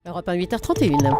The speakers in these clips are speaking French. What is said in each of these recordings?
Europe 1, 8h31.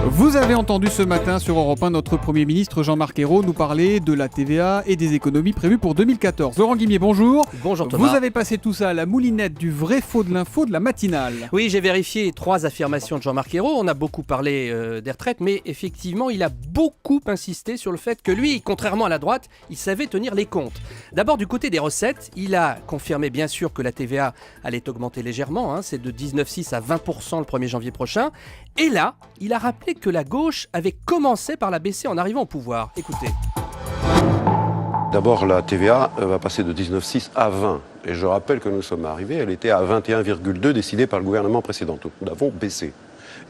Vous avez entendu ce matin sur Europe 1 notre Premier ministre Jean-Marc Ayrault nous parler de la TVA et des économies prévues pour 2014. Laurent Guimier, bonjour. Bonjour Thomas. Vous avez passé tout ça à la moulinette du vrai faux de l'info de la matinale. Oui, j'ai vérifié 3 affirmations de Jean-Marc Ayrault. On a beaucoup parlé des retraites, mais effectivement, il a beaucoup insisté sur le fait que lui, contrairement à la droite, il savait tenir les comptes. D'abord, du côté des recettes, il a confirmé bien sûr que la TVA allait augmenter légèrement. C'est de 19,6 à 20% le 1er janvier prochain. Et là, il a rappelé que la gauche avait commencé par la baisser en arrivant au pouvoir. Écoutez. D'abord, la TVA va passer de 19,6 à 20. Et je rappelle que nous sommes arrivés, elle était à 21,2 décidée par le gouvernement précédent. Donc nous l'avons baissée.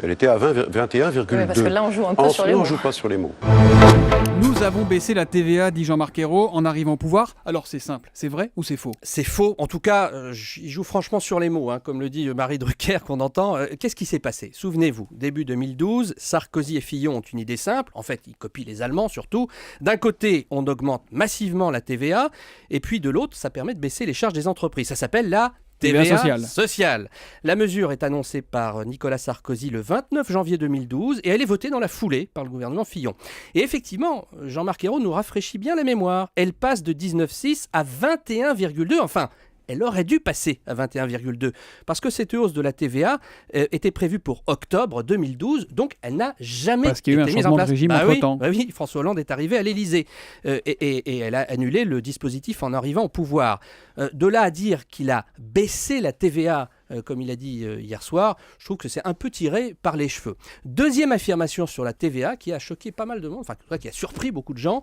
Elle était à 21,2. Oui, parce que là, on joue un peu sur les mots. On ne joue pas sur les mots. Nous avons baissé la TVA, dit Jean-Marc Ayrault, en arrivant au pouvoir. Alors c'est simple, c'est vrai ou c'est faux ? C'est faux. En tout cas, il joue franchement sur les mots, comme le dit Marie Drucker qu'on entend. Qu'est-ce qui s'est passé ? Souvenez-vous, début 2012, Sarkozy et Fillon ont une idée simple. En fait, ils copient les Allemands surtout. D'un côté, on augmente massivement la TVA, et puis de l'autre, ça permet de baisser les charges des entreprises. Ça s'appelle la TVA sociale. La mesure est annoncée par Nicolas Sarkozy le 29 janvier 2012 et elle est votée dans la foulée par le gouvernement Fillon. Et effectivement, Jean-Marc Ayrault nous rafraîchit bien la mémoire. Elle passe de 19,6 à 21,2. Enfin, elle aurait dû passer à 21,2 parce que cette hausse de la TVA était prévue pour octobre 2012, donc elle n'a jamais été mise en place. Parce qu'il y a eu un changement de régime entre-temps. Oui, François Hollande est arrivé à l'Élysée et elle a annulé le dispositif en arrivant au pouvoir. De là à dire qu'il a baissé la TVA, comme il a dit hier soir, je trouve que c'est un peu tiré par les cheveux. Deuxième affirmation sur la TVA qui a choqué pas mal de monde, enfin qui a surpris beaucoup de gens.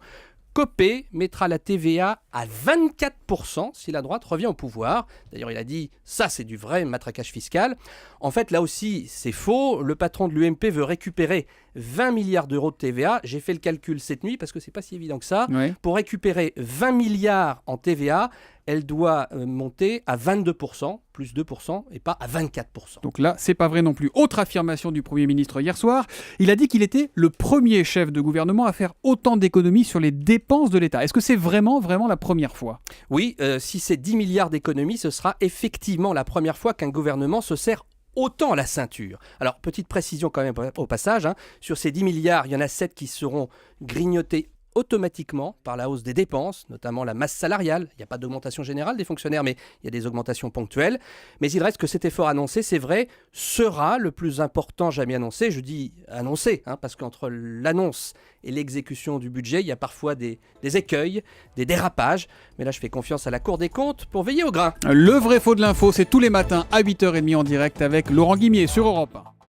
Copé mettra la TVA à 24% si la droite revient au pouvoir. D'ailleurs, il a dit ça, c'est du vrai matraquage fiscal. En fait, là aussi, c'est faux. Le patron de l'UMP veut récupérer 20 milliards d'euros de TVA. J'ai fait le calcul cette nuit parce que c'est pas si évident que ça. Oui. Pour récupérer 20 milliards en TVA, elle doit monter à 22%, plus 2%, et pas à 24%. Donc là, c'est pas vrai non plus. Autre affirmation du Premier ministre hier soir, il a dit qu'il était le premier chef de gouvernement à faire autant d'économies sur les dépenses de l'État. Est-ce que c'est vraiment la première fois ? Oui, si c'est 10 milliards d'économies, ce sera effectivement la première fois qu'un gouvernement se serre autant la ceinture. Alors, petite précision quand même au passage, sur ces 10 milliards, il y en a 7 qui seront grignotés automatiquement par la hausse des dépenses, notamment la masse salariale. Il n'y a pas d'augmentation générale des fonctionnaires, mais il y a des augmentations ponctuelles. Mais il reste que cet effort annoncé, c'est vrai, sera le plus important jamais annoncé. Je dis annoncé, parce qu'entre l'annonce et l'exécution du budget, il y a parfois des écueils, des dérapages. Mais là, je fais confiance à la Cour des comptes pour veiller au grain. Le vrai faux de l'info, c'est tous les matins à 8h30 en direct avec Laurent Guimier sur Europe 1.